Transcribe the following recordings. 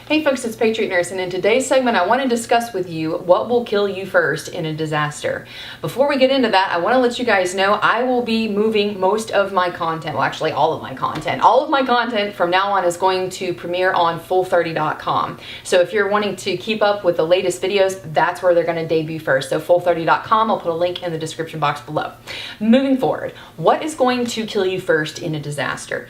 Hey folks, it's PatriotNurse, and in today's segment I want to discuss with you what will kill you first in a disaster. Before we get into that, I want to let you guys know I will be moving most of my content, well actually all of my content. All of my content from now on is going to premiere on full30.com. So if you're wanting to keep up with the latest videos, that's where they're going to debut first. So full30.com, I'll put a link in the description box below. Moving forward, what is going to kill you first in a disaster?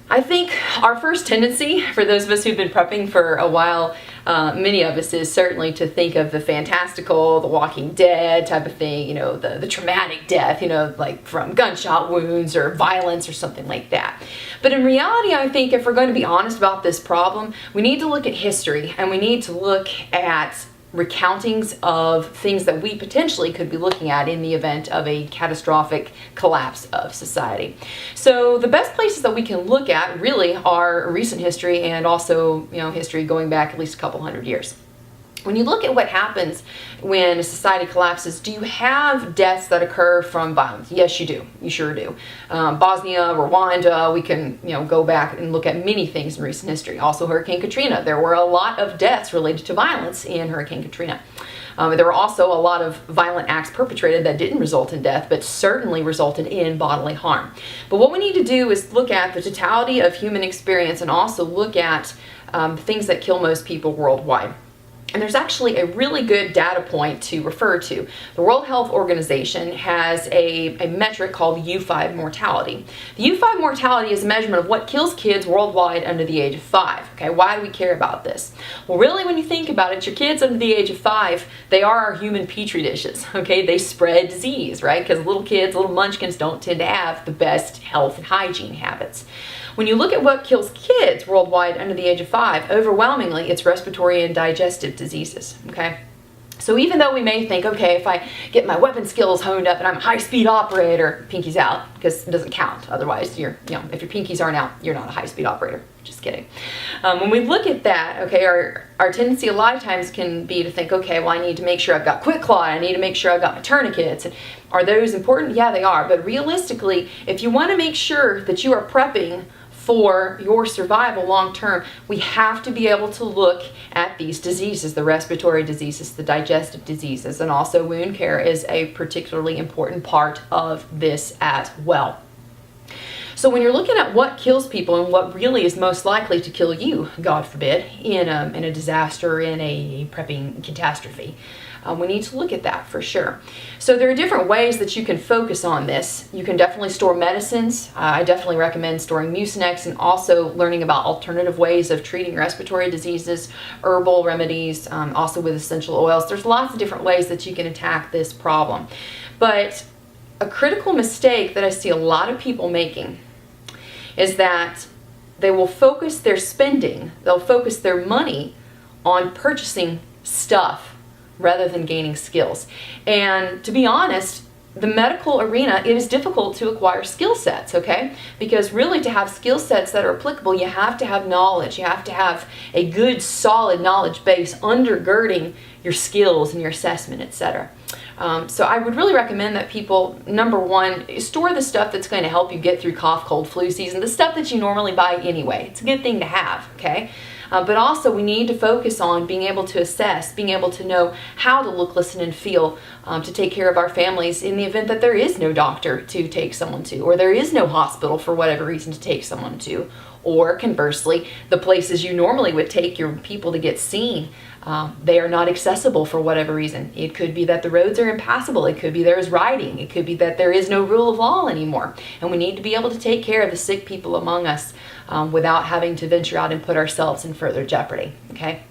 I think our first tendency, for those of us who've been prepping for a while, many of us, is certainly to think of the fantastical, the Walking Dead type of thing, you know, the traumatic death, you know, like from gunshot wounds or violence or something like that. But in reality, I think if we're going to be honest about this problem, we need to look at history and we need to look at recountings of things that we potentially could be looking at in the event of a catastrophic collapse of society. So the best places that we can look at really are recent history and also, you know, history going back at least a couple hundred years. When you look at what happens when a society collapses, do you have deaths that occur from violence? Yes, you do. You sure do. Bosnia, Rwanda, we can, you know, go back and look at many things in recent history. Also Hurricane Katrina. There were a lot of deaths related to violence in Hurricane Katrina. There were also a lot of violent acts perpetrated that didn't result in death, but certainly resulted in bodily harm. But what we need to do is look at the totality of human experience and also look at things that kill most people worldwide. And there's actually a really good data point to refer to. The World Health Organization has a metric called U5 mortality. The U5 mortality is a measurement of what kills kids worldwide under the age of 5. Okay, why do we care about this? Well, really, when you think about it, your kids under the age of 5, they are our human petri dishes. Okay, they spread disease, right? Because little kids, little munchkins don't tend to have the best health and hygiene habits. When you look at what kills kids worldwide under the age of 5, overwhelmingly it's respiratory and digestive diseases, okay? So even though we may think, okay, if I get my weapon skills honed up and I'm a high-speed operator, pinky's out, because it doesn't count. Otherwise, if your pinkies aren't out, you're not a high-speed operator. Just kidding. When we look at that, okay, our tendency a lot of times can be to think, okay, well, I need to make sure I've got QuikClot, I need to make sure I've got my tourniquets. And are those important? Yeah, they are. But realistically, if you want to make sure that you are prepping for your survival long term, we have to be able to look at these diseases, the respiratory diseases, the digestive diseases, and also wound care is a particularly important part of this as well. So when you're looking at what kills people and what really is most likely to kill you, God forbid, in a disaster, in a prepping catastrophe, we need to look at that for sure. So there are different ways that you can focus on this. You can definitely store medicines. I definitely recommend storing Mucinex and also learning about alternative ways of treating respiratory diseases, herbal remedies, also with essential oils. There's lots of different ways that you can attack this problem. But a critical mistake that I see a lot of people making is that they will focus their spending, they'll focus their money on purchasing stuff rather than gaining skills. And to be honest, the medical arena, it is difficult to acquire skill sets, okay? Because really to have skill sets that are applicable, you have to have knowledge. You have to have a good, solid knowledge base undergirding your skills and your assessment, etc. So I would really recommend that people, number one, store the stuff that's going to help you get through cough, cold, flu season, the stuff that you normally buy anyway. It's a good thing to have, okay? But also we need to focus on being able to assess, being able to know how to look, listen, and feel to take care of our families in the event that there is no doctor to take someone to, or there is no hospital for whatever reason to take someone to, or conversely, the places you normally would take your people to get seen, they are not accessible for whatever reason. It could be that the roads are impassable. It could be there is rioting. It could be that there is no rule of law anymore. And we need to be able to take care of the sick people among us without having to venture out and put ourselves in further jeopardy, okay?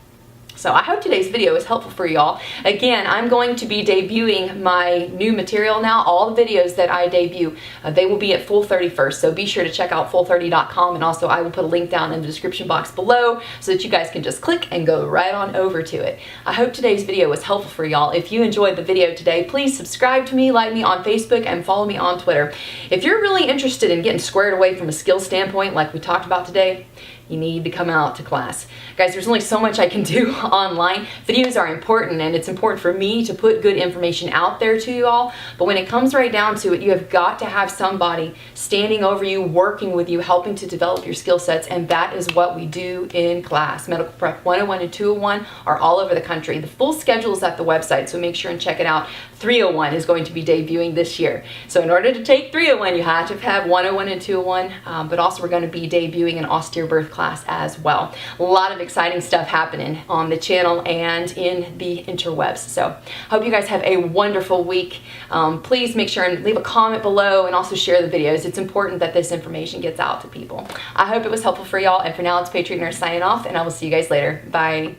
So I hope today's video is helpful for y'all. Again, I'm going to be debuting my new material now. All the videos that I debut, they will be at Full30 first. So be sure to check out full30.com, and also I will put a link down in the description box below so that you guys can just click and go right on over to it. I hope today's video was helpful for y'all. If you enjoyed the video today, please subscribe to me, like me on Facebook, and follow me on Twitter. If you're really interested in getting squared away from a skill standpoint like we talked about today, you need to come out to class. Guys, there's only so much I can do online. Videos are important, and it's important for me to put good information out there to you all, but when it comes right down to it, you have got to have somebody standing over you, working with you, helping to develop your skill sets, and that is what we do in class. Medical Prep 101 and 201 are all over the country. The full schedule is at the website, so make sure and check it out. 301 is going to be debuting this year. So in order to take 301, you have to have 101 and 201, but also we're going to be debuting an austere birth class as well. A lot of exciting stuff happening on the channel and in the interwebs. So hope you guys have a wonderful week. Please make sure and leave a comment below and also share the videos. It's important that this information gets out to people. I hope it was helpful for y'all, and for now it's PatriotNurse signing off, and I will see you guys later. Bye.